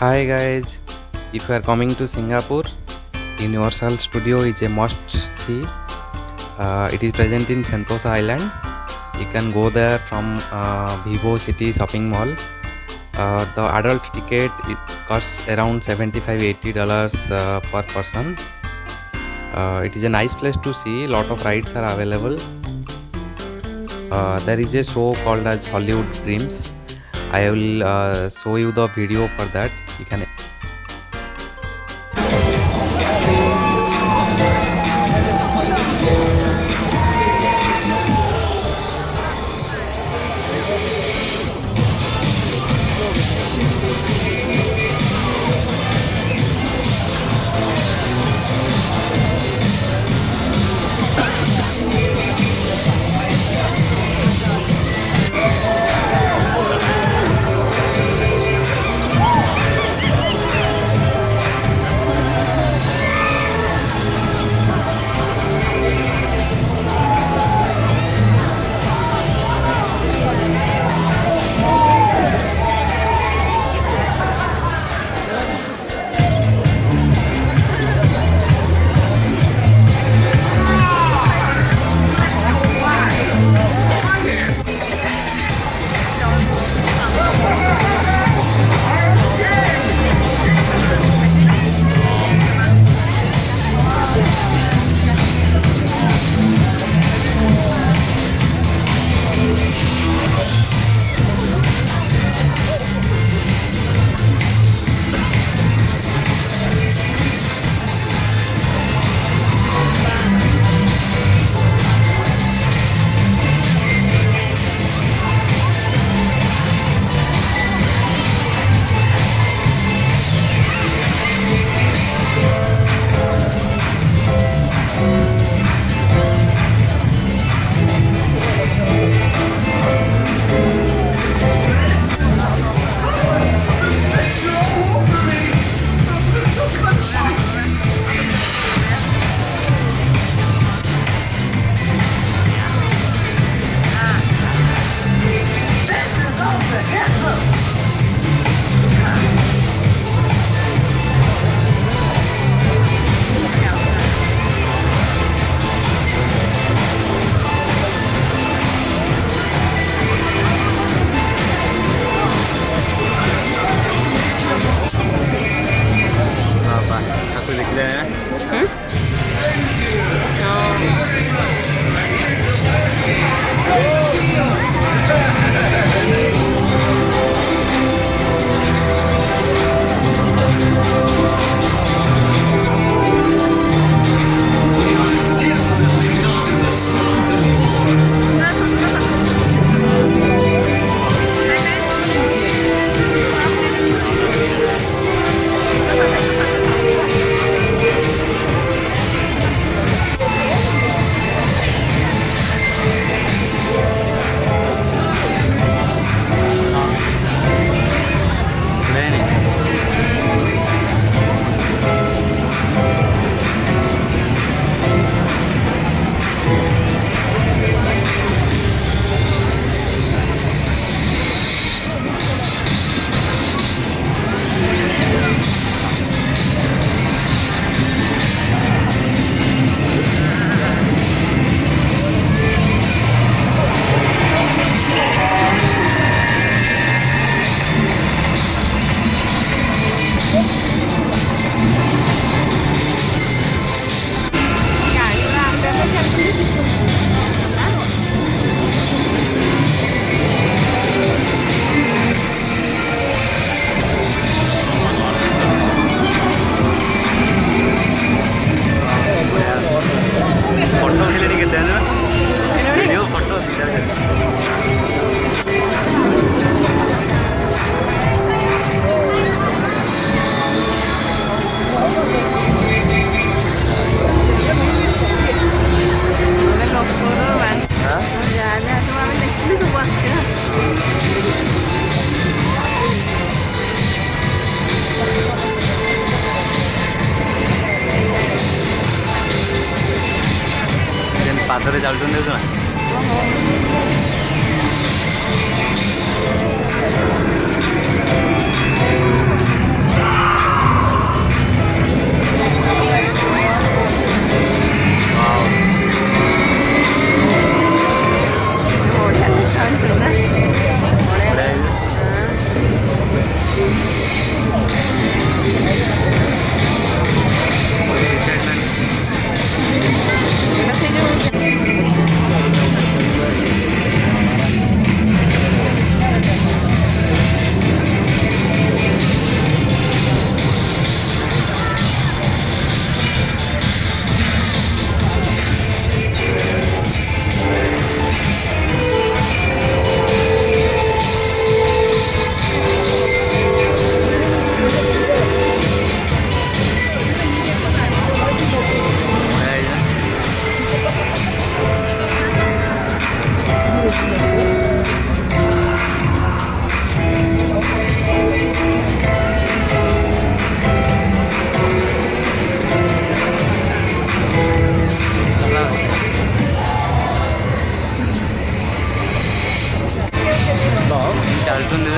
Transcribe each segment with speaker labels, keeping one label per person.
Speaker 1: Hi guys, if you are coming to Singapore, Universal Studio is a must see. It is present in Sentosa Island. You can go there from Vivo City Shopping Mall. The adult ticket it costs around $75-80 per person. It is a nice place to see. Lot of rides are available. There is a show called as Hollywood Dreams. I will show you the video for that. You can. Aku declare. ପାଦରେ ଯାଉଛନ୍ତି ଦେଖୁଛ ନା। చల్లుతుంది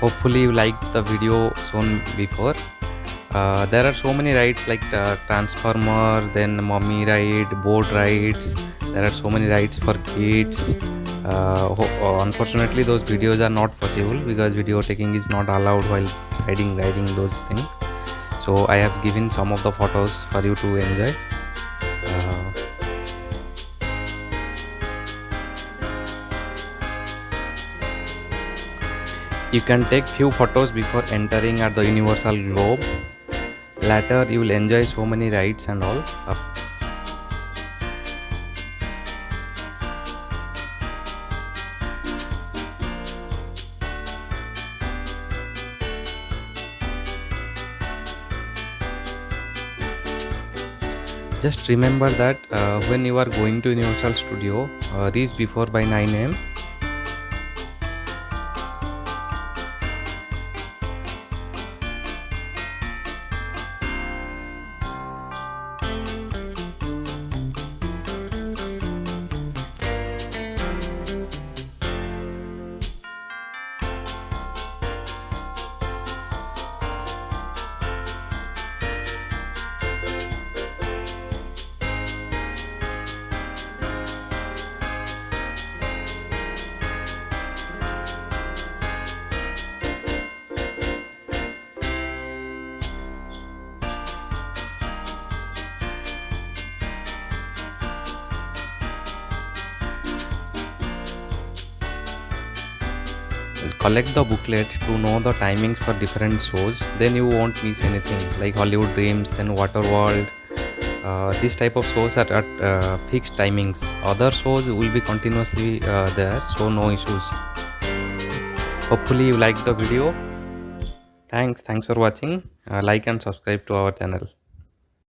Speaker 1: Hopefully you liked the video shown before. There are so many rides like transformer, then mommy ride, boat rides. There are so many rides for kids. Unfortunately those videos are not possible because video taking is not allowed while riding those things. So I have given some of the photos for you to enjoy. You can take few photos before entering at the Universal Globe. Later you will enjoy so many rides and all. Just remember that when you are going to Universal Studio, reach before by 9 am. Collect the booklet to know the timings for different shows, then you won't miss anything like Hollywood Dreams, then Waterworld. This type of shows are at fixed timings. Other shows will be continuously there, so no issues. Hopefully you like the video. Thanks for watching. Like and subscribe to our channel.